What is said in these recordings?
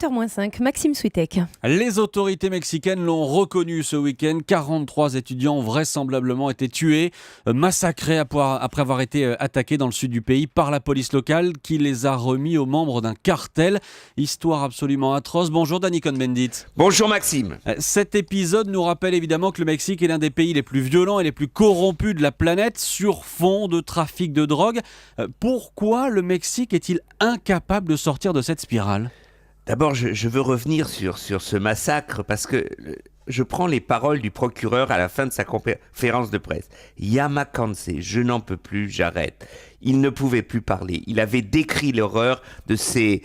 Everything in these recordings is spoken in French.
8h-5, Maxime Switek. Les autorités mexicaines l'ont reconnu ce week-end. 43 étudiants ont vraisemblablement été tués, massacrés après avoir été attaqués dans le sud du pays par la police locale qui les a remis aux membres d'un cartel. Histoire absolument atroce. Bonjour Dani Cohn-Bendit. Bonjour Maxime. Cet épisode nous rappelle évidemment que le Mexique est l'un des pays les plus violents et les plus corrompus de la planète sur fond de trafic de drogue. Pourquoi le Mexique est-il incapable de sortir de cette spirale ? D'abord, je veux revenir sur ce massacre parce que je prends les paroles du procureur à la fin de sa conférence de presse. Ya me cansé, je n'en peux plus, j'arrête. Il ne pouvait plus parler. Il avait décrit l'horreur de ces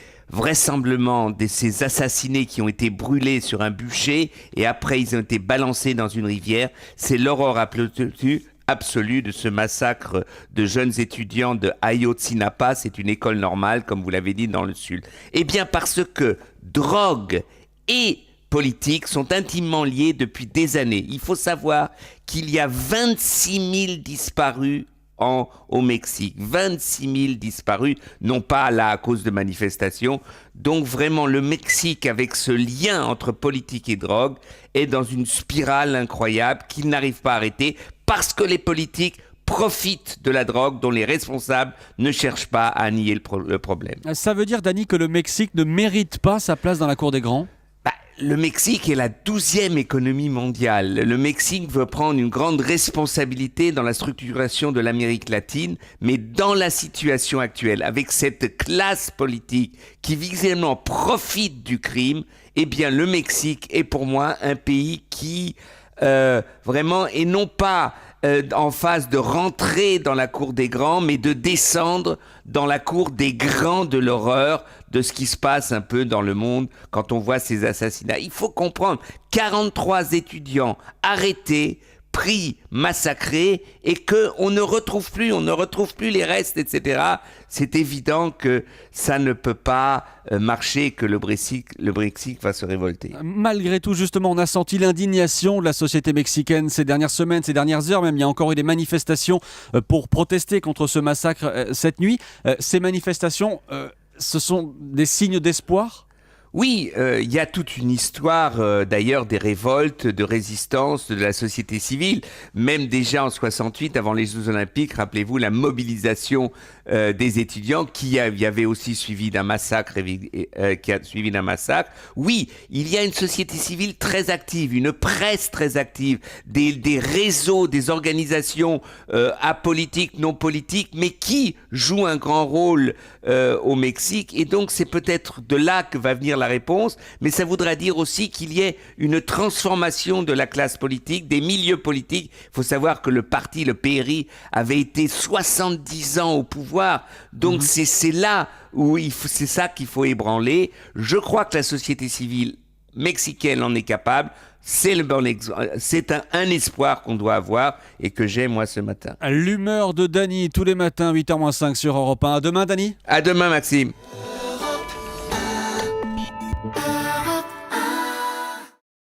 ces assassinés qui ont été brûlés sur un bûcher et après ils ont été balancés dans une rivière. C'est l'horreur absolue de ce massacre de jeunes étudiants de Ayotzinapa. C'est une école normale, comme vous l'avez dit, dans le sud. Eh bien, parce que drogue et politique sont intimement liés depuis des années. Il faut savoir qu'il y a 26 000 disparus au Mexique. 26 000 disparus, non pas là à cause de manifestations. Donc vraiment, le Mexique, avec ce lien entre politique et drogue, est dans une spirale incroyable qu'il n'arrive pas à arrêter parce que les politiques profitent de la drogue dont les responsables ne cherchent pas à nier le problème. Ça veut dire, Dani, que le Mexique ne mérite pas sa place dans la cour des grands ? Le Mexique est la 12e économie mondiale. Le Mexique veut prendre une grande responsabilité dans la structuration de l'Amérique latine, mais dans la situation actuelle, avec cette classe politique qui visiblement profite du crime, eh bien le Mexique est pour moi un pays qui vraiment, et non pas en phase de rentrer dans la cour des grands, mais de descendre dans la cour des grands de l'horreur, de ce qui se passe un peu dans le monde quand on voit ces assassinats. Il faut comprendre, 43 étudiants arrêtés, pris, massacrés, et qu'on ne retrouve plus les restes, etc. C'est évident que ça ne peut pas marcher, que le Brexit va se révolter. Malgré tout, justement, on a senti l'indignation de la société mexicaine ces dernières semaines, ces dernières heures même. Il y a encore eu des manifestations pour protester contre ce massacre cette nuit. Ces manifestations, ce sont des signes d'espoir ? Oui, il y a toute une histoire d'ailleurs des révoltes, de résistance de la société civile. Même déjà en 68, avant les Jeux Olympiques, rappelez-vous la mobilisation des étudiants qui avait aussi suivi d'un massacre, Oui, il y a une société civile très active, une presse très active, des réseaux, des organisations apolitiques, non politiques, mais qui jouent un grand rôle au Mexique. Et donc c'est peut-être de là que va venir la réponse, mais ça voudra dire aussi qu'il y ait une transformation de la classe politique, des milieux politiques. Il faut savoir que le PRI avait été 70 ans au pouvoir, donc c'est là où c'est ça qu'il faut ébranler. Je crois que la société civile mexicaine en est capable. C'est un espoir qu'on doit avoir et que j'ai moi ce matin. L'humeur de Dani tous les matins 8h-5 sur Europe 1. À demain Dani. À demain Maxime.